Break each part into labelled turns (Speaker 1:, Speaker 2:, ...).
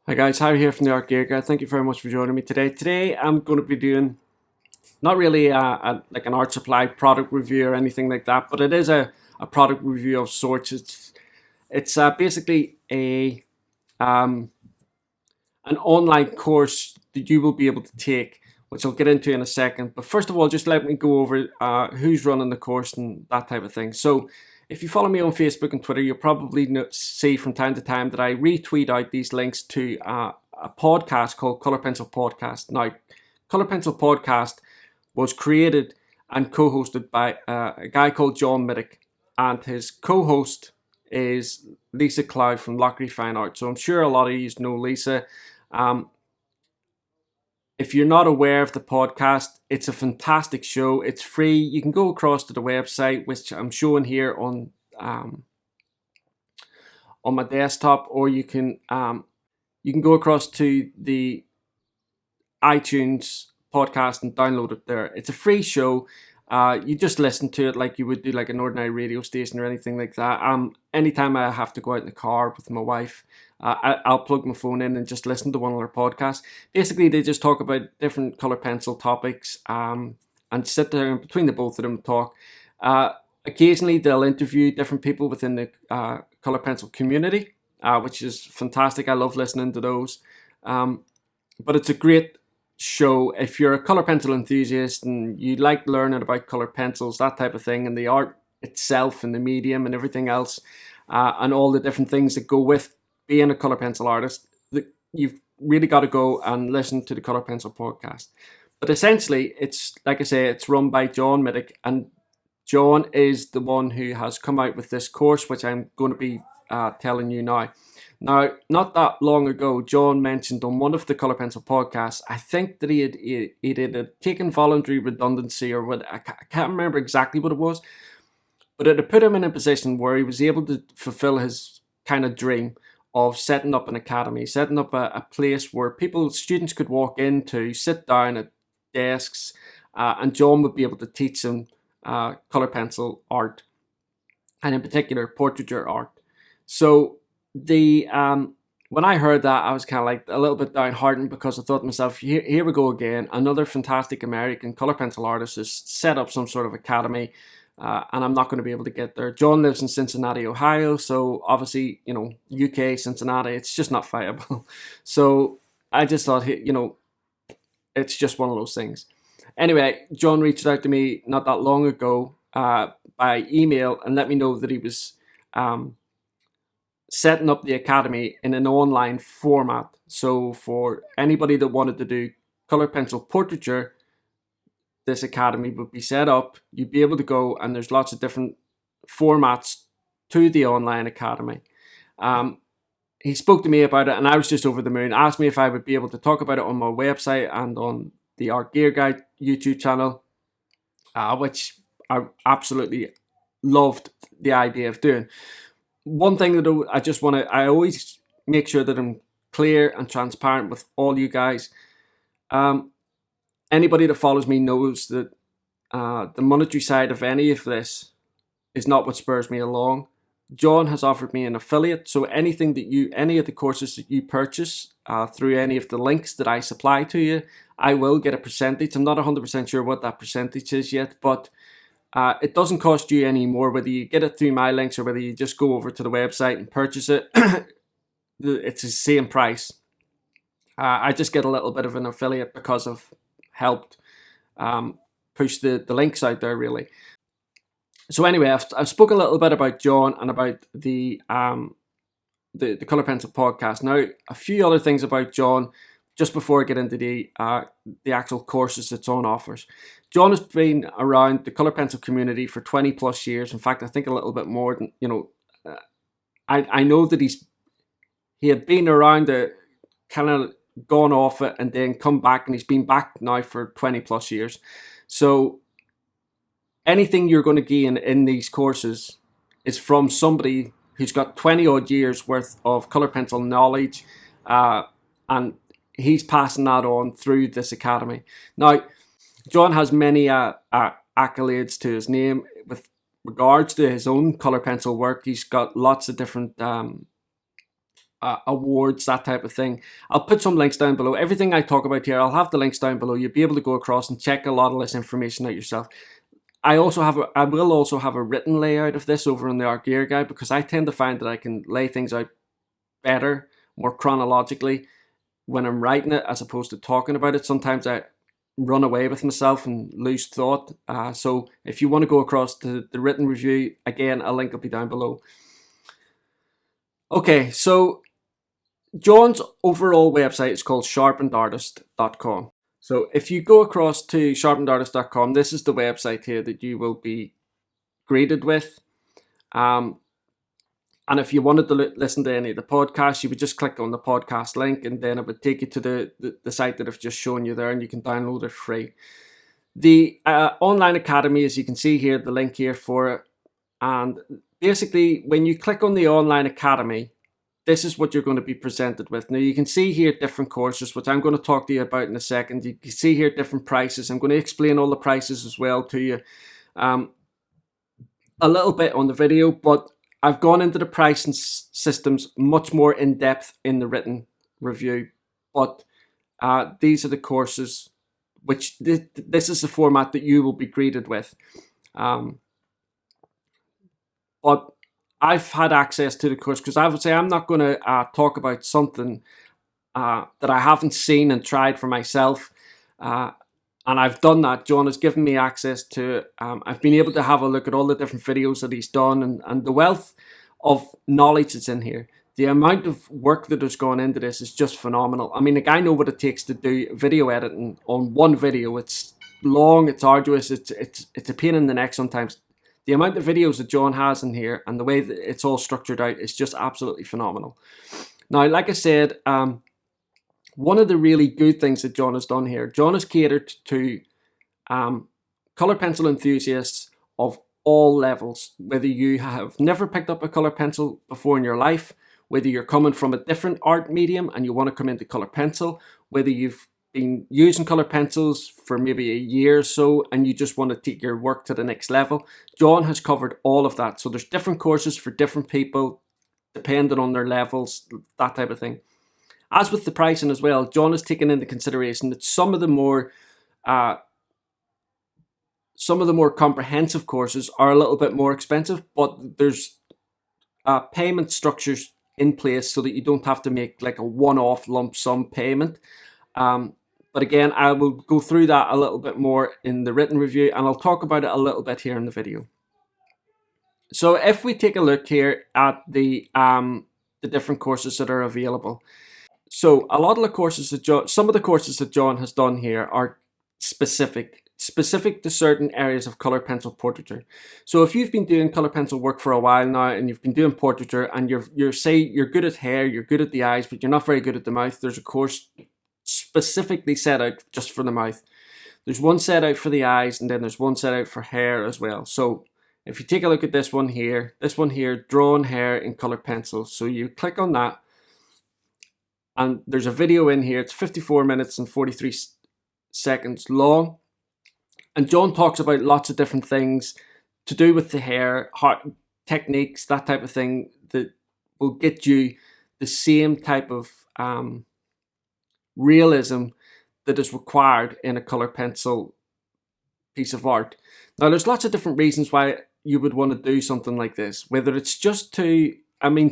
Speaker 1: Hi guys, Harry here from the Art Gear Guide. Thank you very much for joining me today. Today I'm going to be doing not really like an art supply product review or anything like that, but it is a product review of sorts. It's basically an online course that you will be able to take, which I'll get into in a second. But first of all, just let me go over who's running the course and that type of thing. So if you follow me on Facebook and Twitter, you'll probably see from time to time that I retweet out these links to a podcast called Colour Pencil Podcast. Now, Colour Pencil Podcast was created and co-hosted by a guy called John Middick, and his co-host is Lisa Cloud from Lockery Fine Art. So I'm sure a lot of you know Lisa. If you're not aware of the podcast, it's a fantastic show. It's free. You can go across to the website, which I'm showing here on my desktop, or you can go across to the iTunes podcast and download it there. It's a free show. You just listen to it like you would do like an ordinary radio station or anything like that. Anytime I have to go out in the car with my wife, I'll plug my phone in and just listen to one of their podcasts. Basically, they just talk about different colour pencil topics and sit there and between the both of them talk. Occasionally, they'll interview different people within the colour pencil community, which is fantastic. I love listening to those. But it's a great show if you're a colour pencil enthusiast and you like learning about colour pencils, that type of thing, and the art itself and the medium and everything else, and all the different things that go with being a colour pencil artist. You've really got to go and listen to the Colour Pencil Podcast. But essentially, it's like I say, it's run by John Middick, and John is the one who has come out with this course, which I'm going to be telling you now. Now, not that long ago, John mentioned on one of the Colour Pencil podcasts, I think that he had taken voluntary redundancy or what, I can't remember exactly what it was, but it had put him in a position where he was able to fulfill his kind of dream of setting up an academy, setting up a place where students could walk into, sit down at desks, and John would be able to teach them colour pencil art, and in particular, portraiture art. So when I heard that, I was kind of like a little bit downhearted because I thought to myself, here we go again. Another fantastic American colour pencil artist has set up some sort of academy, and I'm not going to be able to get there. John lives in Cincinnati, Ohio, so obviously, UK, Cincinnati, it's just not viable. So I just thought, it's just one of those things. Anyway, John reached out to me not that long ago by email and let me know that he was setting up the academy in an online format. So for anybody that wanted to do colour pencil portraiture, this academy would be set up. You'd be able to go, and there's lots of different formats to the online academy. He spoke to me about it, and I was just over the moon. Asked me if I would be able to talk about it on my website and on the Art Gear Guide YouTube channel, which I absolutely loved the idea of doing. One thing that I always make sure that I'm clear and transparent with all you guys. Anybody that follows me knows that the monetary side of any of this is not what spurs me along. John has offered me an affiliate, so any of the courses that you purchase through any of the links that I supply to you, I will get a percentage. I'm not 100% sure what that percentage is yet, but it doesn't cost you any more whether you get it through my links or whether you just go over to the website and purchase it. It's the same price. I just get a little bit of an affiliate because I've helped push the links out there, really. So anyway, I've spoke a little bit about John and about the Colour Pencil podcast. Now, a few other things about John just before I get into the actual courses that's on offers. John has been around the colour pencil community for 20 plus years. In fact, I think a little bit more than, I know that he had been around it, kind of gone off it and then come back, and he's been back now for 20 plus years. So anything you're going to gain in these courses is from somebody who's got 20 odd years worth of colour pencil knowledge, and he's passing that on through this academy. Now, John has many accolades to his name with regards to his own colour pencil work. He's got lots of different awards, that type of thing. I'll put some links down below. Everything I talk about here, I'll have the links down below. You'll be able to go across and check a lot of this information out yourself. I will also have a written layout of this over in the Art Gear Guide, because I tend to find that I can lay things out better, more chronologically when I'm writing it as opposed to talking about it. Sometimes I run away with myself and lose thought. So if you want to go across to the written review, again, a link will be down below. Okay, so John's overall website is called sharpenedartist.com. So if you go across to sharpenedartist.com, this is the website here that you will be greeted with. And if you wanted to listen to any of the podcasts, you would just click on the podcast link, and then it would take you to the site that I've just shown you there, and you can download it free. The online academy, as you can see here, the link here for it. And basically, when you click on the online academy, this is what you're going to be presented with. Now, you can see here different courses, which I'm going to talk to you about in a second. You can see here different prices. I'm going to explain all the prices as well to you a little bit on the video, but I've gone into the pricing systems much more in depth in the written review. But these are the courses, which this is the format that you will be greeted with. But I've had access to the course because I would say I'm not going to talk about something that I haven't seen and tried for myself. And I've done that. John has given me access to it. I've been able to have a look at all the different videos that he's done, and the wealth of knowledge that's in here. The amount of work that has gone into this is just phenomenal. I mean, like, I know what it takes to do video editing on one video. It's long, it's arduous, it's a pain in the neck sometimes. The amount of videos that John has in here and the way that it's all structured out is just absolutely phenomenal. Now, like I said, one of the really good things that John has done here, John has catered to colour pencil enthusiasts of all levels. Whether you have never picked up a colour pencil before in your life, whether you're coming from a different art medium and you want to come into colour pencil, whether you've been using colour pencils for maybe a year or so and you just want to take your work to the next level, John has covered all of that. So there's different courses for different people, depending on their levels, that type of thing. As with the pricing as well, John has taken into consideration that some of the more comprehensive courses are a little bit more expensive, but there's payment structures in place so that you don't have to make like a one-off lump sum payment. But again, I will go through that a little bit more in the written review, and I'll talk about it a little bit here in the video. So if we take a look here at the different courses that are available. So a lot of the courses that some of the courses that John has done here are specific to certain areas of colour pencil portraiture. So if you've been doing colour pencil work for a while now and you've been doing portraiture and you're good at hair, you're good at the eyes, but you're not very good at the mouth, there's a course specifically set out just for the mouth. There's one set out for the eyes, and then there's one set out for hair as well. So if you take a look at this one here, drawing hair in colour pencil. So you click on that, and there's a video in here. It's 54 minutes and 43 seconds long. And John talks about lots of different things to do with the hair, techniques, that type of thing, that will get you the same type of realism that is required in a colour pencil piece of art. Now, there's lots of different reasons why you would want to do something like this, whether it's just to,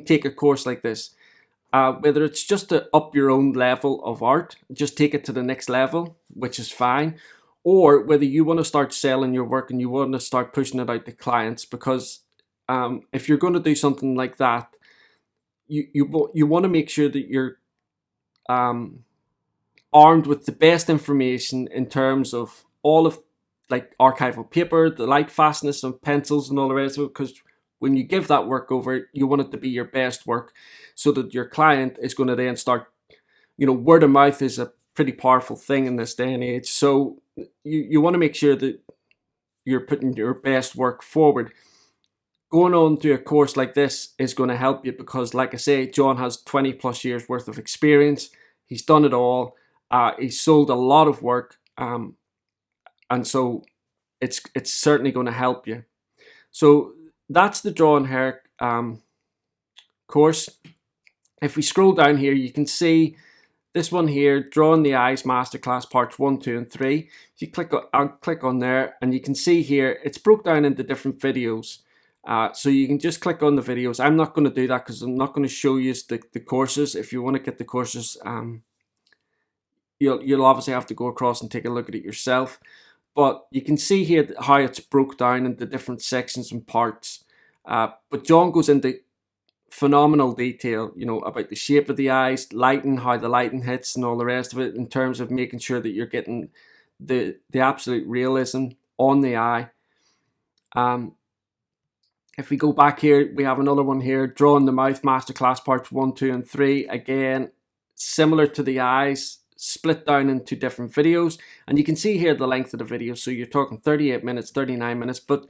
Speaker 1: take a course like this, whether it's just to up your own level of art, just take it to the next level, which is fine, or whether you want to start selling your work and you want to start pushing it out to clients, because if you're going to do something like that, you want to make sure that you're armed with the best information in terms of all of like archival paper, the light fastness of pencils and all the rest of it, because when you give that work over, you want it to be your best work so that your client is going to then start, word of mouth is a pretty powerful thing in this day and age. So you want to make sure that you're putting your best work forward. Going on to a course like this is going to help you because, like I say, John has 20 plus years worth of experience. He's done it all. He's sold a lot of work. And so it's certainly going to help you. So that's the Draw and Hair course. If we scroll down here, you can see this one here, Drawing the Eyes Masterclass Parts 1, 2 and 3. If you click on, I'll click on there, and you can see here, it's broke down into different videos. So you can just click on the videos. I'm not going to do that because I'm not going to show you the courses. If you want to get the courses, you'll obviously have to go across and take a look at it yourself. But you can see here how it's broke down into different sections and parts. But John goes into phenomenal detail, about the shape of the eyes, lighting, how the lighting hits, and all the rest of it, in terms of making sure that you're getting the absolute realism on the eye. If we go back here, we have another one here, Drawing the Mouth Masterclass Parts 1, 2 and 3. Again, similar to the eyes, split down into different videos, and you can see here the length of the video. So you're talking 38 minutes, 39 minutes, but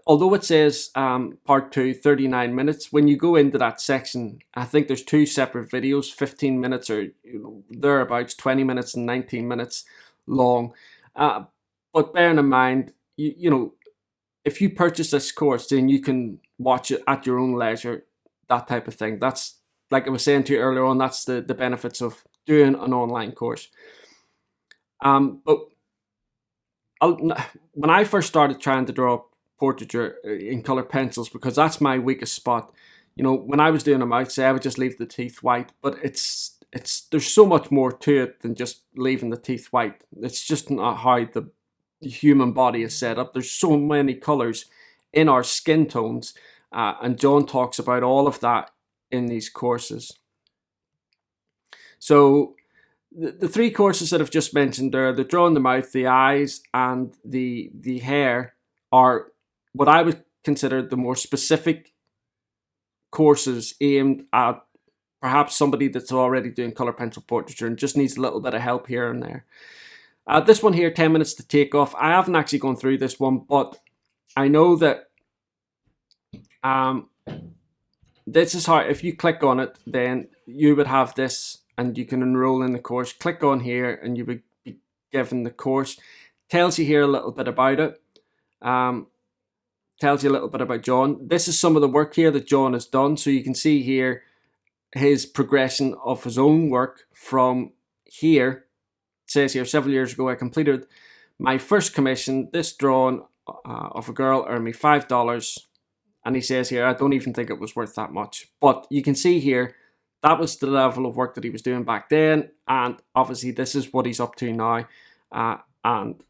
Speaker 1: although it says part 2, 39 minutes, when you go into that section, I think there's 2 separate videos, 15 minutes or thereabouts, 20 minutes and 19 minutes long. But bearing in mind, if you purchase this course, then you can watch it at your own leisure, that type of thing. That's, like I was saying to you earlier on, that's the benefits of doing an online course. But when I first started trying to draw portraiture in colored pencils, because that's my weakest spot, when I was doing a mouth, say I would just leave the teeth white, but it's there's so much more to it than just leaving the teeth white. It's just not how the human body is set up. There's so many colors in our skin tones, and John talks about all of that in these courses. So the 3 courses that I've just mentioned there, the Drawing the Mouth, the Eyes, and the Hair, are what I would consider the more specific courses aimed at perhaps somebody that's already doing color pencil portraiture and just needs a little bit of help here and there. This one here, 10 minutes to take off. I haven't actually gone through this one, but I know that this is how, if you click on it, then you would have this and you can enroll in the course. Click on here and you would be given the course. Tells you here a little bit about it. Tells you a little bit about John. This is some of the work here that John has done. So you can see here his progression of his own work from here. It says here, several years ago, I completed my first commission. This drawing of a girl earned me $5. And he says here, I don't even think it was worth that much. But you can see here, that was the level of work that he was doing back then. And obviously this is what he's up to now. And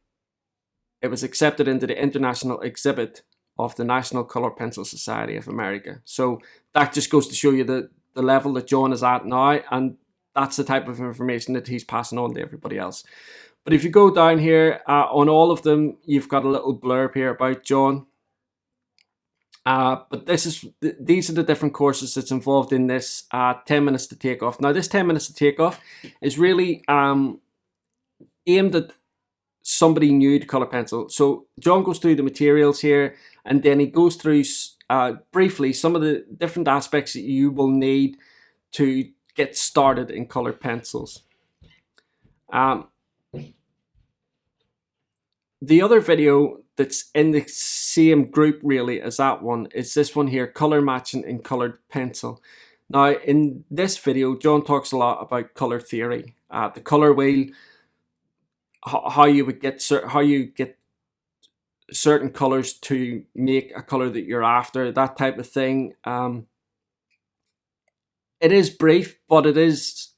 Speaker 1: it was accepted into the international exhibit of the National Color Pencil Society of America. So that just goes to show you the level that John is at now. And that's the type of information that he's passing on to everybody else. But if you go down here, on all of them, you've got a little blurb here about John. But these are the different courses that's involved in this 10 minutes to take off. Now, this 10 minutes to take off is really aimed at somebody new to color pencil. So John goes through the materials here, and then he goes through briefly some of the different aspects that you will need to get started in colored pencils. The other video that's in the same group really as that one is this one here, color matching in colored pencil. Now, in this video, John talks a lot about color theory, the color wheel, how you get certain colors to make a color that you're after, that type of thing. It is brief, but it is,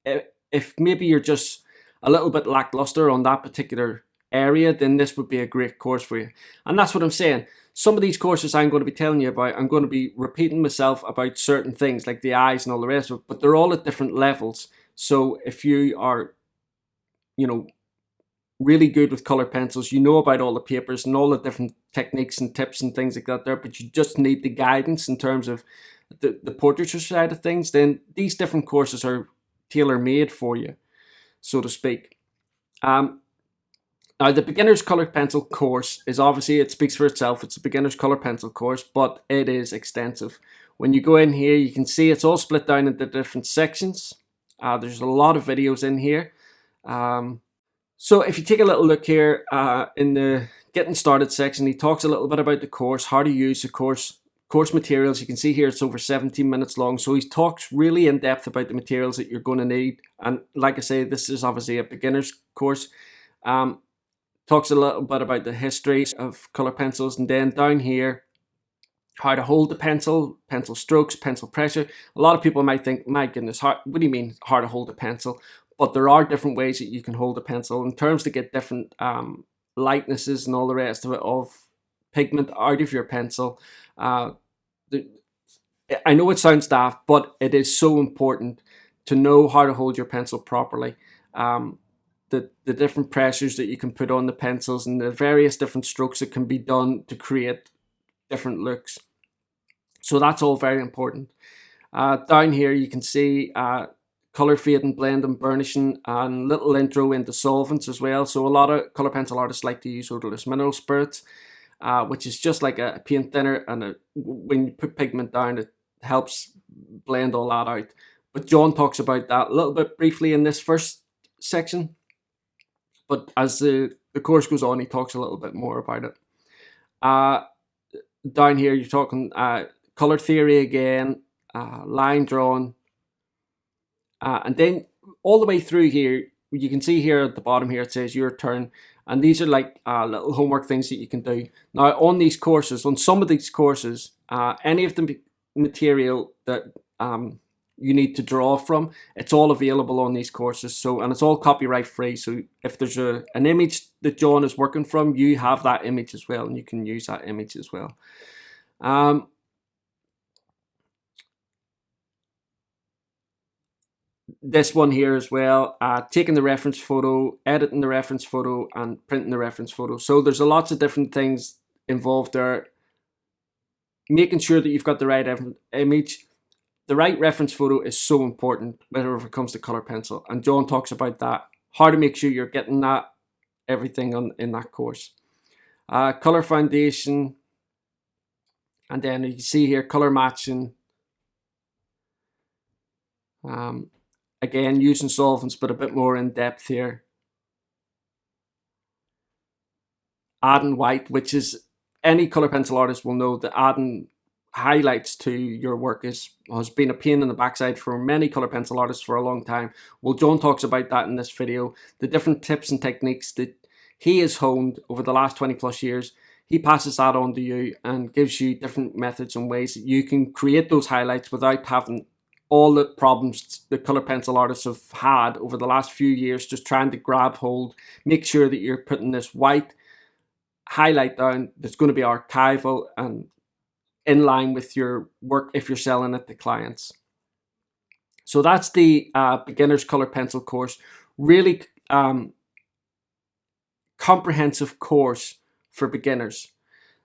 Speaker 1: if maybe you're just a little bit lackluster on that particular area, then this would be a great course for you. And that's what I'm saying. Some of these courses I'm going to be telling you about, I'm going to be repeating myself about certain things like the eyes and all the rest of it, but they're all at different levels. So if you are, really good with color pencils, you know about all the papers and all the different techniques and tips and things like that there, but you just need the guidance in terms of the portraiture side of things, then these different courses are tailor-made for you, so to speak. Now, the beginner's color pencil course is obviously, it speaks for itself. It's a beginner's color pencil course, but it is extensive. When you go in here, you can see it's all split down into different sections. There's a lot of videos in here. So if you take a little look here in the getting started section, he talks a little bit about the course, how to use the course course materials, you can see here it's over 17 minutes long. So he talks really in depth about the materials that you're going to need. And like I say, this is obviously a beginner's course. Talks a little bit about the history of color pencils, and then down here, how to hold the pencil, pencil strokes, pencil pressure. A lot of people might think, my goodness, what do you mean how to hold a pencil? But there are different ways that you can hold a pencil in terms to get different lightnesses and all the rest of it of pigment out of your pencil. I know it sounds daft, but it is so important to know how to hold your pencil properly. The different pressures that you can put on the pencils and the various different strokes that can be done to create different looks. So that's all very important. Down here you can see color fading, blending, burnishing, and little intro into solvents as well. So a lot of color pencil artists like to use odorless mineral spirits, which is just like a paint thinner, and when you put pigment down, it helps blend all that out. But John talks about that a little bit briefly in this first section. But as the course goes on, he talks a little bit more about it. Down here, you're talking color theory again, line drawing, and then all the way through here, you can see here at the bottom here, it says your turn. And these are like little homework things that you can do. Now, on these courses, on some of these courses, any of the material that you need to draw from, it's all available on these courses. So, and it's all copyright free. So if there's an image that John is working from, you have that image as well, and you can use that image as well. This one here as well, taking the reference photo, editing the reference photo, and printing the reference photo. So there's lots of different things involved there. Making sure that you've got the right image. The right reference photo is so important whenever it comes to color pencil, and John talks about that, how to make sure you're getting that everything in that course. Color foundation, and then you can see here color matching. Again, using solvents, but a bit more in depth here. Adding white, which is, any color pencil artist will know that adding highlights to your work has been a pain in the backside for many color pencil artists for a long time. Well, John talks about that in this video, the different tips and techniques that he has honed over the last 20 plus years. He passes that on to you and gives you different methods and ways that you can create those highlights without having all the problems the color pencil artists have had over the last few years, just trying to grab hold, make sure that you're putting this white highlight down that's going to be archival and in line with your work if you're selling it to clients. So that's the beginner's color pencil course. Really comprehensive course for beginners.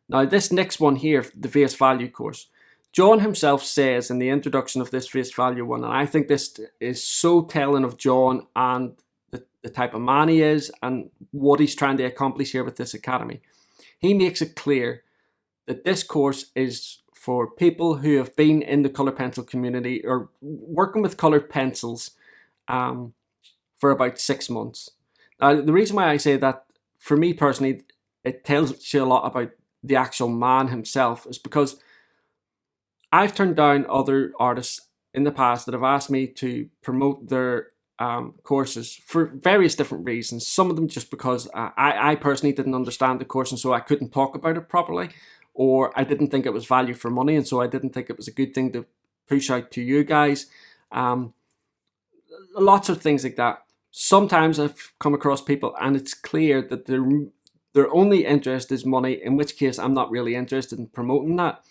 Speaker 1: Now this next one here, the face value course, John himself says in the introduction of this face value one, and I think this is so telling of John and the type of man he is and what he's trying to accomplish here with this academy. He makes it clear that this course is for people who have been in the color pencil community or working with colored pencils for about 6 months. Now, the reason why I say that, for me personally, it tells you a lot about the actual man himself, is because I've turned down other artists in the past that have asked me to promote their courses for various different reasons. Some of them just because I personally didn't understand the course and so I couldn't talk about it properly, or I didn't think it was value for money and so I didn't think it was a good thing to push out to you guys. Lots of things like that. Sometimes I've come across people and it's clear that their only interest is money, in which case I'm not really interested in promoting that.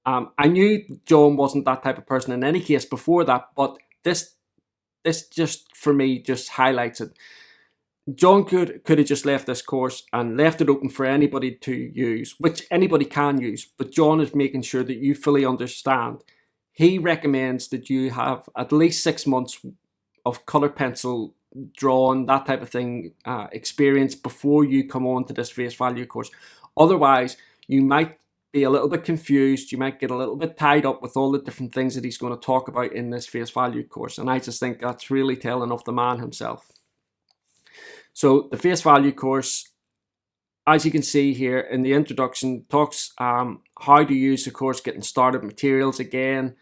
Speaker 1: I knew John wasn't that type of person in any case before that, but this just, for me, just highlights it. John could have just left this course and left it open for anybody to use, which anybody can use, but John is making sure that you fully understand. He recommends that you have at least 6 months of color pencil drawing, that type of thing, experience before you come on to this face value course. Otherwise, you might be a little bit confused, you might get a little bit tied up with all the different things that he's going to talk about in this face value course, and I just think that's really telling of the man himself. So the face value course, as you can see here in the introduction, talks how how to use the course, getting started, materials again,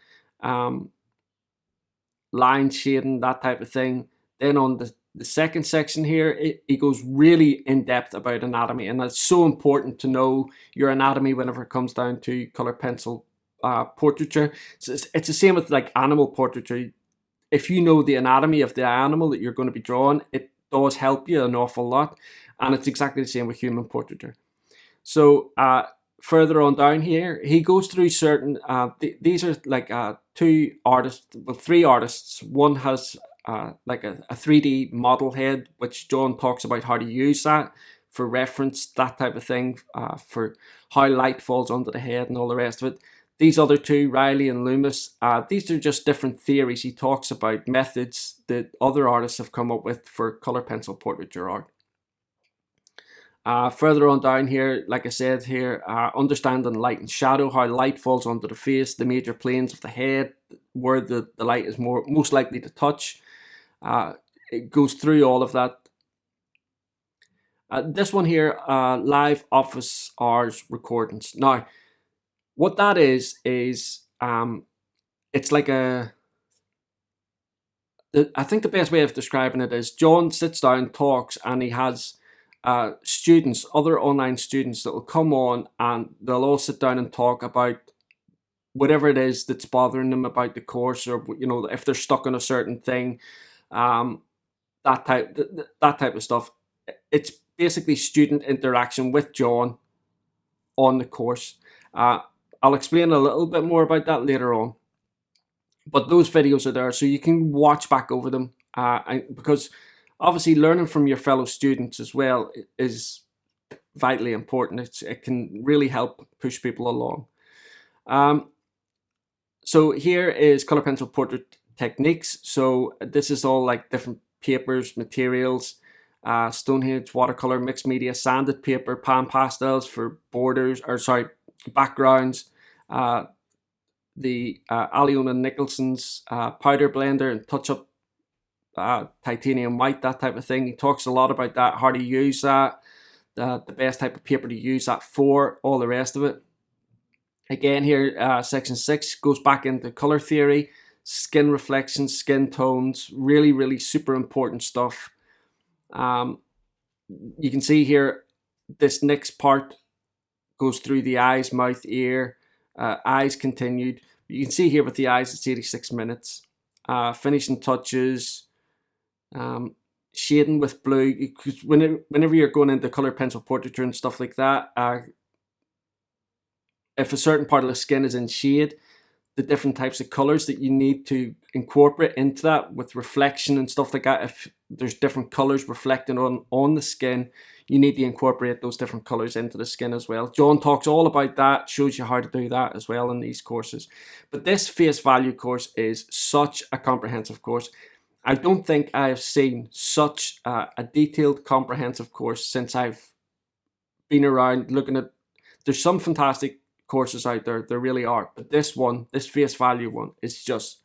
Speaker 1: line shading, that type of thing. Then on the second section here, it goes really in depth about anatomy, and that's so important to know your anatomy whenever it comes down to color pencil portraiture. So it's the same with like animal portraiture. If you know the anatomy of the animal that you're going to be drawing, it does help you an awful lot, and it's exactly the same with human portraiture. So further on down here, he goes through certain, these are like three artists. One has like a 3D model head, which John talks about how to use that for reference, that type of thing, for how light falls onto the head and all the rest of it. These other two, Riley and Loomis, these are just different theories. He talks about methods that other artists have come up with for color pencil portraiture art. Further on down here, like I said here, understanding light and shadow, how light falls onto the face, the major planes of the head, where the light is most likely to touch. It goes through all of that. This one here, live office hours recordings. Now, what that is it's like I think the best way of describing it is John sits down, talks, and he has students, other online students that will come on, and they'll all sit down and talk about whatever it is that's bothering them about the course, or if they're stuck on a certain thing, that type of stuff. It's basically student interaction with John on the course. I'll explain a little bit more about that later on, but those videos are there so you can watch back over them, because obviously learning from your fellow students as well is vitally important. It can really help push people along. So here is color pencil portrait techniques. So this is all like different papers, materials, Stonehenge, watercolor, mixed media, sanded paper, pan pastels for borders, backgrounds, the Aliona Nicholson's powder blender and touch-up titanium white, that type of thing. He talks a lot about that, how to use that, the best type of paper to use that for, all the rest of it. Again here, section 6 goes back into color theory, skin reflections, skin tones, really, really super important stuff. You can see here, this next part goes through the eyes, mouth, ear, eyes continued. You can see here with the eyes, it's 86 minutes. Finishing touches, shading with blue, because whenever you're going into color pencil portraiture and stuff like that, if a certain part of the skin is in shade, the different types of colors that you need to incorporate into that with reflection and stuff like that, if there's different colors reflecting on the skin, you need to incorporate those different colors into the skin as well. John talks all about that, shows you how to do that as well in these courses. But this face value course is such a comprehensive course. I don't think I have seen such a detailed, comprehensive course since I've been around looking at. There's some fantastic courses out there, there really are, but this face value one is just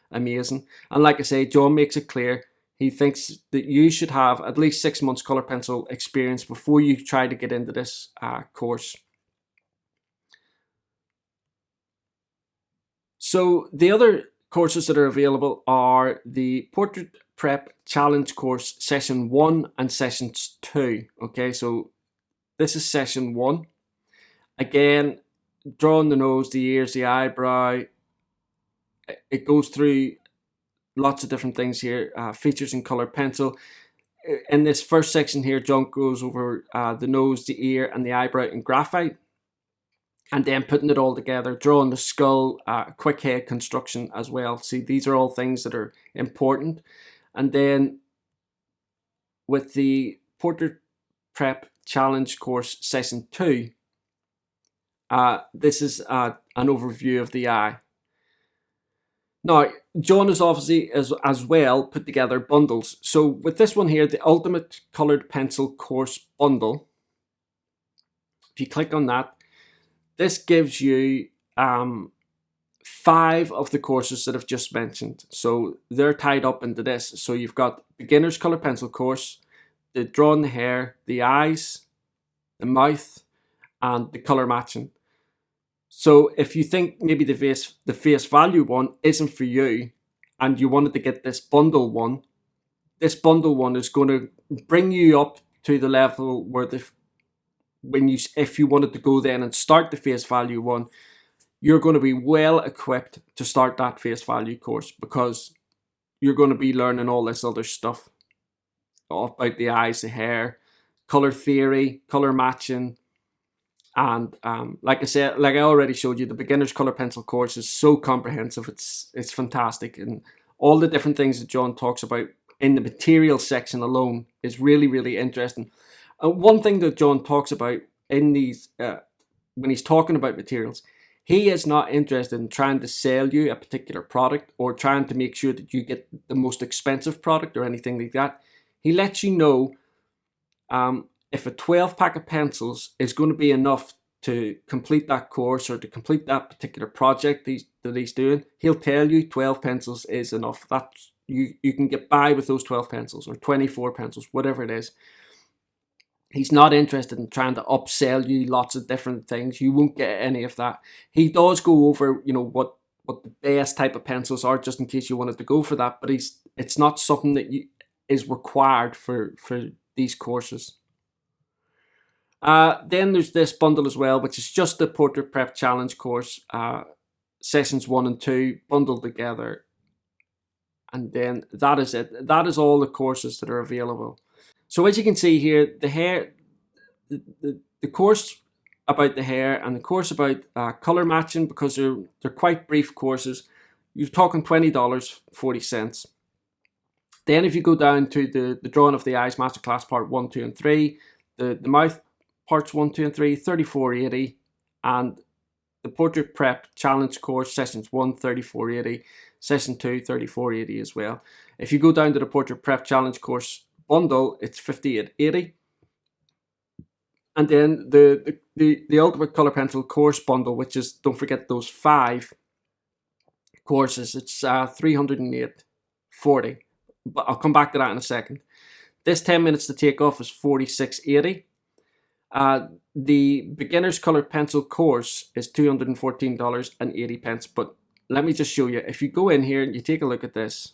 Speaker 1: amazing. And like I say, John makes it clear he thinks that you should have at least 6 months color pencil experience before you try to get into this course. So the other courses that are available are the Portrait Prep Challenge course, session 1 and sessions 2. Okay, so this is session 1. Again, drawing the nose, the ears, the eyebrow. It goes through lots of different things here, features in color pencil. In this first section here, John goes over the nose, the ear, and the eyebrow in graphite, and then putting it all together, drawing the skull, quick head construction as well. See, these are all things that are important. And then with the Portrait Prep Challenge course, session 2, this is an overview of the eye. Now, John has obviously as well put together bundles. So with this one here, the Ultimate Colored Pencil Course Bundle, if you click on that, this gives you 5 of the courses that I've just mentioned. So they're tied up into this. So you've got Beginner's Color Pencil Course, the Drawing the Hair, the Eyes, the Mouth, and the Color Matching. So if you think maybe the face value one isn't for you, and you wanted to get this bundle one is going to bring you up to the level where if you wanted to go then and start the face value one, you're going to be well equipped to start that face value course, because you're going to be learning all this other stuff about the eyes, the hair, color theory, color matching. And like I said, like I already showed you, the beginner's color pencil course is so comprehensive. It's fantastic, and all the different things that John talks about in the material section alone is really, really interesting. One thing that John talks about in these when he's talking about materials, he is not interested in trying to sell you a particular product or trying to make sure that you get the most expensive product or anything like that. He lets you know if a 12 pack of pencils is going to be enough to complete that course or to complete that particular project that he's doing. He'll tell you 12 pencils is enough. That you can get by with those 12 pencils or 24 pencils, whatever it is. He's not interested in trying to upsell you lots of different things. You won't get any of that. He does go over, what the best type of pencils are, just in case you wanted to go for that. But it's not something that is required for these courses. Then there's this bundle as well, which is just the Portrait Prep Challenge course, sessions 1 and 2 bundled together. And then that is it. That is all the courses that are available. So as you can see here, the hair, the course about the hair and the course about color matching, because they're quite brief courses, you're talking $20.40. Then if you go down to the drawing of the eyes masterclass part 1, 2, and 3, the mouth parts 1, 2, and 3, $34.80, and the Portrait Prep Challenge course sessions 1, $34.80, session 2, $34.80 as well. If you go down to the Portrait Prep Challenge course bundle, it's $58.80. And then the Ultimate Color Pencil course bundle, which is, don't forget those 5 courses, it's $308.40. But I'll come back to that in a second. This 10 minutes to take off is $46.80. The Beginner's Colored Pencil course is $214.80. But let me just show you. If you go in here and you take a look at this.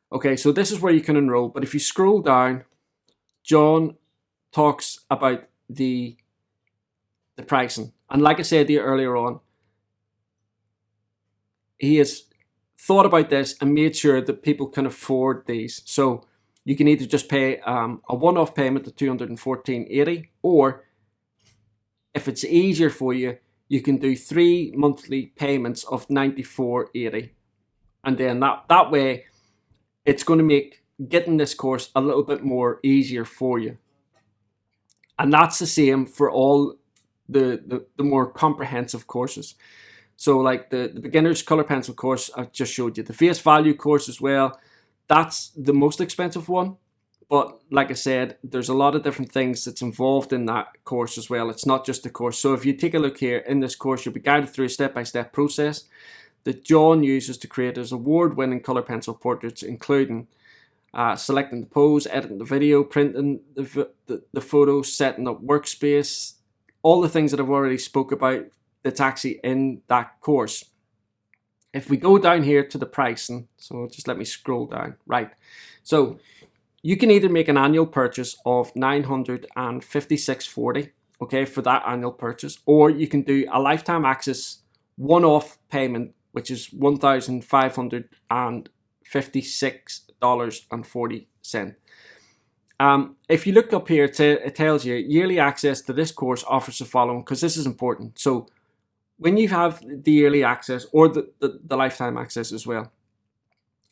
Speaker 1: Okay, so this is where you can enroll. But if you scroll down, John talks about the pricing. And like I said earlier on, he has thought about this and made sure that people can afford these. So you can either just pay a one-off payment of $214.80, or if it's easier for you, you can do 3 monthly payments of $94.80. And then that way, it's going to make getting this course a little bit more easier for you. And that's the same for all the more comprehensive courses. So like the Beginner's Color Pencil course, I just showed you. The Face Value course as well, that's the most expensive one. But like I said, there's a lot of different things that's involved in that course as well. It's not just the course. So if you take a look here in this course, you'll be guided through a step-by-step process that John uses to create his award-winning color pencil portraits, including selecting the pose, editing the video, printing the photos, setting up workspace, all the things that I've already spoke about that's actually in that course. If we go down here to the pricing, so just let me scroll down. Right, so you can either make an annual purchase of $956.40, okay, for that annual purchase, or you can do a lifetime access one-off payment, which is $1,556.40. If you look up here, it tells you yearly access to this course offers the following, because this is important. So when you have the yearly access or the lifetime access as well,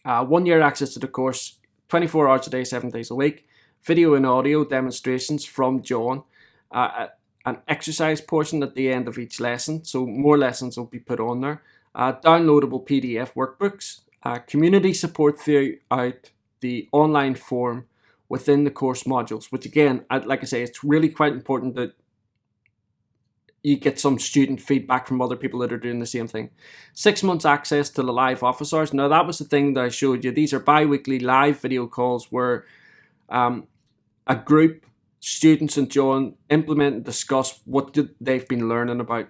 Speaker 1: 1 year access to the course, 24 hours a day, 7 days a week, video and audio demonstrations from John, an exercise portion at the end of each lesson, so more lessons will be put on there, downloadable PDF workbooks, community support throughout the online form within the course modules, which again, like I say, it's really quite important that you get some student feedback from other people that are doing the same thing. 6 months access to the live office hours. Now that was the thing that I showed you. These are bi-weekly live video calls where a group students and John implement and discuss what they've been learning about.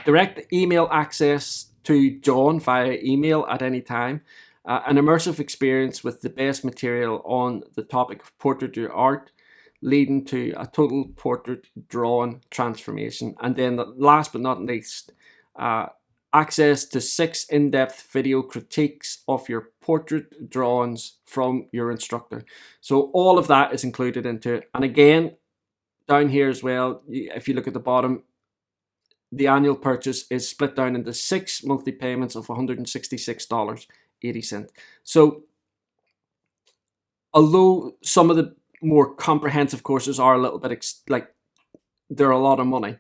Speaker 1: Direct email access to John via email at any time. An immersive experience with the best material on the topic of portraiture art, leading to a total portrait drawn transformation. And then last but not least, access to 6 in-depth video critiques of your portrait drawings from your instructor. So all of that is included into it. And again, down here as well, if you look at the bottom, the annual purchase is split down into 6 monthly payments of $166.80. So although some of the more comprehensive courses are a little bit like they're a lot of money,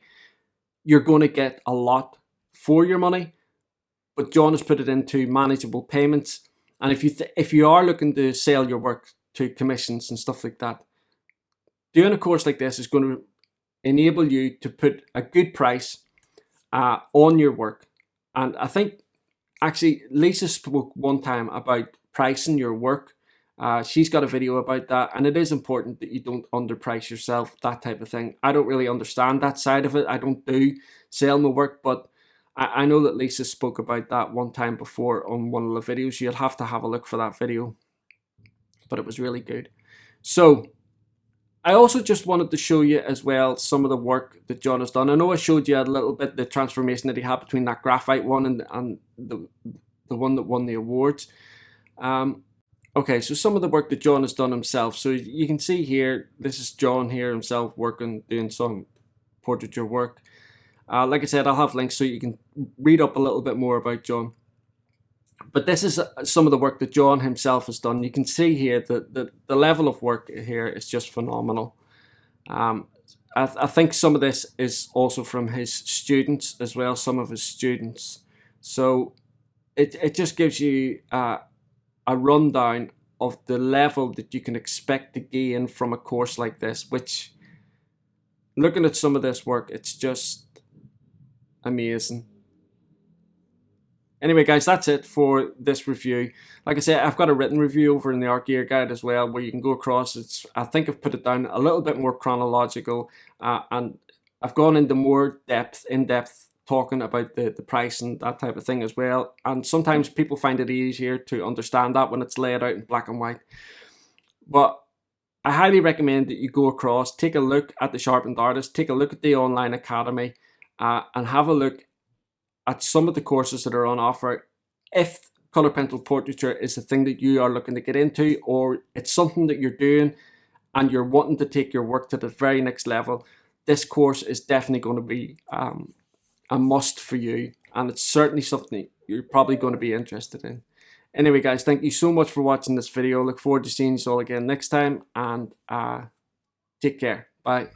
Speaker 1: you're going to get a lot for your money. But John has put it into manageable payments, and if you are looking to sell your work to commissions and stuff like that, doing a course like this is going to enable you to put a good price on your work. And I think actually Lisa spoke one time about pricing your work. She's got a video about that, and it is important that you don't underprice yourself, that type of thing. I don't really understand that side of it. I don't do sell my work, but I know that Lisa spoke about that one time before on one of the videos. You'll have to have a look for that video, but it was really good. So I also just wanted to show you as well some of the work that John has done. I know I showed you a little bit the transformation that he had between that graphite one and the one that won the awards. Okay, so some of the work that John has done himself. So you can see here, this is John here himself working, doing some portraiture work. Like I said, I'll have links so you can read up a little bit more about John. But this is some of the work that John himself has done. You can see here that the level of work here is just phenomenal. I think some of this is also from his students as well, some of his students. So it just gives you a rundown of the level that you can expect to gain from a course like this, which, looking at some of this work, it's just amazing. Anyway, guys, that's it for this review. Like I said, I've got a written review over in the Art Gear Guide as well, where you can go across. I think I've put it down a little bit more chronological, and I've gone into more in-depth talking about the price and that type of thing as well. And sometimes people find it easier to understand that when it's laid out in black and white. But I highly recommend that you go across, take a look at the Sharpened Artist, take a look at the online academy, and have a look at some of the courses that are on offer. If colour pencil portraiture is the thing that you are looking to get into, or it's something that you're doing and you're wanting to take your work to the very next level, this course is definitely going to be a must for you, and it's certainly something you're probably going to be interested in. Anyway, guys, thank you so much for watching this video. Look forward to seeing you all again next time, and take care. Bye.